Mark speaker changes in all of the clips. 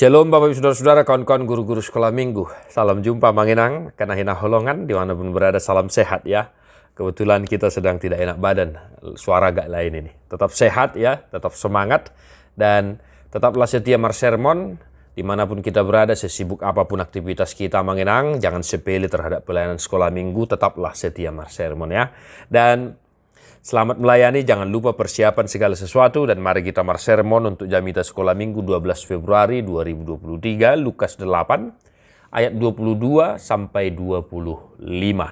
Speaker 1: Shalom Bapak Ibu Saudara-saudara, kawan-kawan guru-guru sekolah minggu. Salam jumpa Manginang, kena hina holongan, dimanapun berada salam sehat ya. Kebetulan kita sedang tidak enak badan, suara agak lain ini. Tetap sehat ya, tetap semangat, dan tetaplah setia marsermon, dimanapun kita berada, sesibuk apapun aktivitas kita Manginang, jangan sepele terhadap pelayanan sekolah minggu, tetaplah setia marsermon ya. Dan selamat melayani, jangan lupa persiapan segala sesuatu, dan mari kita marsermon untuk Jamita Sekolah Minggu 12 Februari 2023, Lukas 8, ayat 22 sampai 25.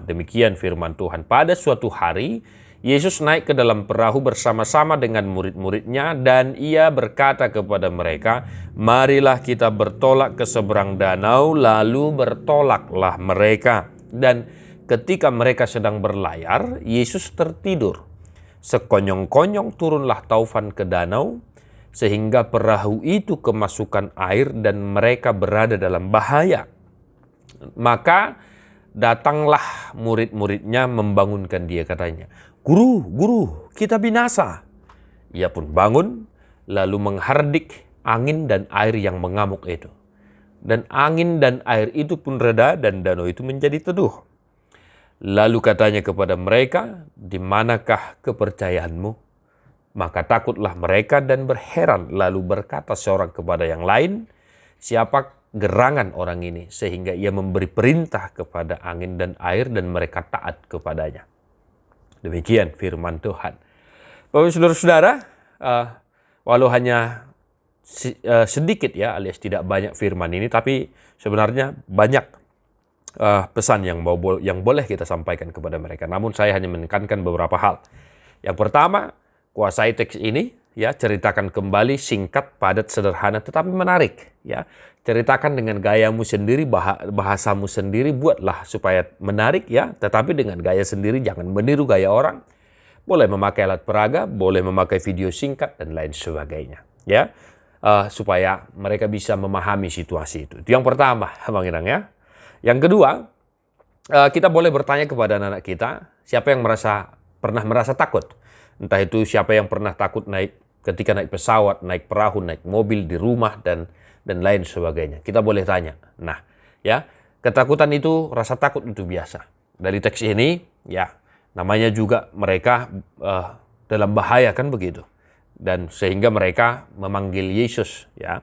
Speaker 1: Demikian firman Tuhan. Pada suatu hari, Yesus naik ke dalam perahu bersama-sama dengan murid-muridnya, dan ia berkata kepada mereka, "Marilah kita bertolak ke seberang danau." Lalu bertolaklah mereka. Dan ketika mereka sedang berlayar, Yesus tertidur. Sekonyong-konyong turunlah taufan ke danau, sehingga perahu itu kemasukan air dan mereka berada dalam bahaya. Maka datanglah murid-muridnya membangunkan dia, katanya, "Guru, guru, kita binasa." Ia pun bangun, lalu menghardik angin dan air yang mengamuk itu. Dan angin dan air itu pun reda dan danau itu menjadi teduh. Lalu katanya kepada mereka, "Di manakah kepercayaanmu?" Maka takutlah mereka dan berheran, lalu berkata seorang kepada yang lain, "Siapa gerangan orang ini sehingga ia memberi perintah kepada angin dan air dan mereka taat kepadanya?" Demikian firman Tuhan. Bapak saudara-saudara, walau hanya sedikit ya, alias tidak banyak firman ini, tapi sebenarnya banyak pesan yang boleh kita sampaikan kepada mereka. Namun saya hanya menekankan beberapa hal. Yang pertama, kuasai teks ini ya, ceritakan kembali, singkat, padat, sederhana, tetapi menarik ya. Ceritakan dengan gayamu sendiri, bahasamu sendiri, buatlah supaya menarik ya, tetapi dengan gaya sendiri, jangan meniru gaya orang. Boleh memakai alat peraga, boleh memakai video singkat dan lain sebagainya ya, supaya mereka bisa memahami situasi itu. Itu yang pertama, Bang Inang ya. Yang kedua, kita boleh bertanya kepada anak-anak kita, siapa yang pernah merasa takut? Entah itu siapa yang pernah takut ketika naik pesawat, naik perahu, naik mobil, di rumah, dan lain sebagainya. Kita boleh tanya. Nah, ya, ketakutan itu, rasa takut itu biasa. Dari teks ini, ya, namanya juga mereka dalam bahaya kan begitu. Dan sehingga mereka memanggil Yesus, ya.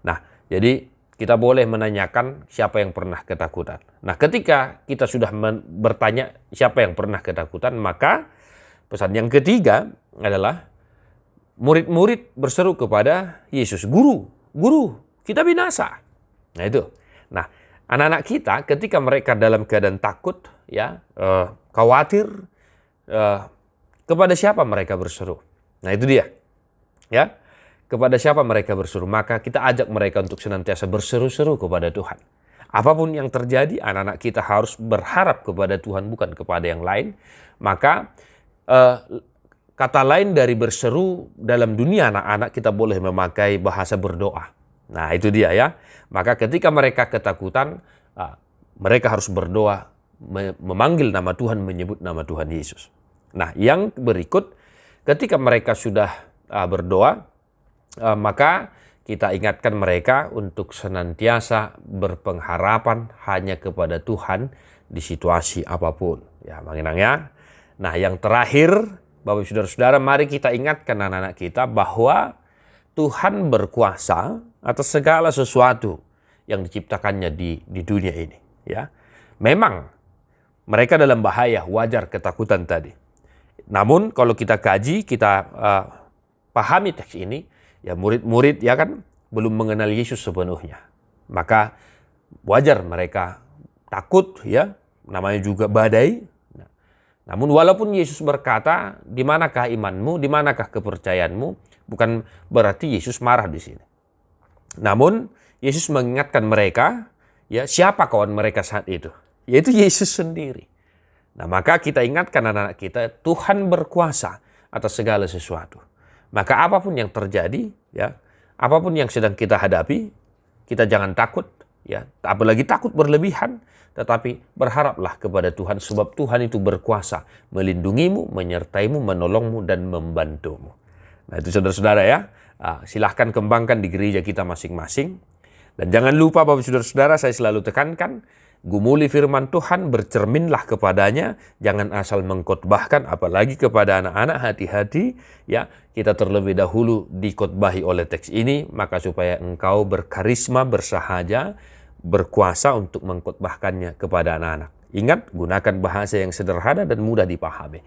Speaker 1: Nah, jadi kita boleh menanyakan siapa yang pernah ketakutan. Nah, ketika kita sudah bertanya siapa yang pernah ketakutan, maka pesan yang ketiga adalah murid-murid berseru kepada Yesus, "Guru, guru, kita binasa." Nah itu. Nah, anak-anak kita ketika mereka dalam keadaan takut, ya, khawatir, kepada siapa mereka berseru? Nah itu dia, ya. Kepada siapa mereka berseru? Maka kita ajak mereka untuk senantiasa berseru-seru kepada Tuhan. Apapun yang terjadi, anak-anak kita harus berharap kepada Tuhan, bukan kepada yang lain. Maka kata lain dari berseru dalam dunia anak-anak, kita boleh memakai bahasa berdoa. Nah itu dia ya. Maka ketika mereka ketakutan, mereka harus berdoa, memanggil nama Tuhan, menyebut nama Tuhan Yesus. Nah yang berikut, ketika mereka sudah berdoa, maka kita ingatkan mereka untuk senantiasa berpengharapan hanya kepada Tuhan di situasi apapun. Ya, Manginang ya. Nah, yang terakhir, Bapak saudara-saudara, mari kita ingatkan anak-anak kita bahwa Tuhan berkuasa atas segala sesuatu yang diciptakannya di dunia ini. Ya, memang mereka dalam bahaya, wajar ketakutan tadi. Namun kalau kita kaji, kita pahami teks ini, ya murid-murid ya kan belum mengenal Yesus sepenuhnya. Maka wajar mereka takut ya, namanya juga badai. Nah, namun walaupun Yesus berkata, "Di manakah imanmu, di manakah kepercayaanmu?" bukan berarti Yesus marah di sini. Namun Yesus mengingatkan mereka, ya, siapa kawan mereka saat itu? Yaitu Yesus sendiri. Nah, maka kita ingatkan anak-anak kita, Tuhan berkuasa atas segala sesuatu. Maka apapun yang terjadi, ya, apapun yang sedang kita hadapi, kita jangan takut, ya, apalagi takut berlebihan, tetapi berharaplah kepada Tuhan, sebab Tuhan itu berkuasa melindungimu, menyertaimu, menolongmu, dan membantumu. Nah itu saudara-saudara ya, silahkan kembangkan di gereja kita masing-masing. Dan jangan lupa Bapak Saudara-saudara, saya selalu tekankan, gumuli firman Tuhan, bercerminlah kepadanya, jangan asal mengkhotbahkan, apalagi kepada anak-anak, hati-hati ya, kita terlebih dahulu dikhotbahi oleh teks ini, maka supaya engkau berkarisma, bersahaja, berkuasa untuk mengkhotbahkannya kepada anak-anak. Ingat, gunakan bahasa yang sederhana dan mudah dipahami.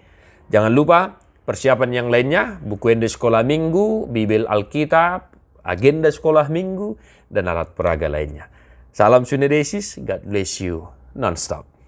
Speaker 1: Jangan lupa persiapan yang lainnya, buku ende sekolah minggu, Bibel Alkitab, agenda sekolah minggu, dan alat peraga lainnya. Salam Sunedesis, God bless you non-stop.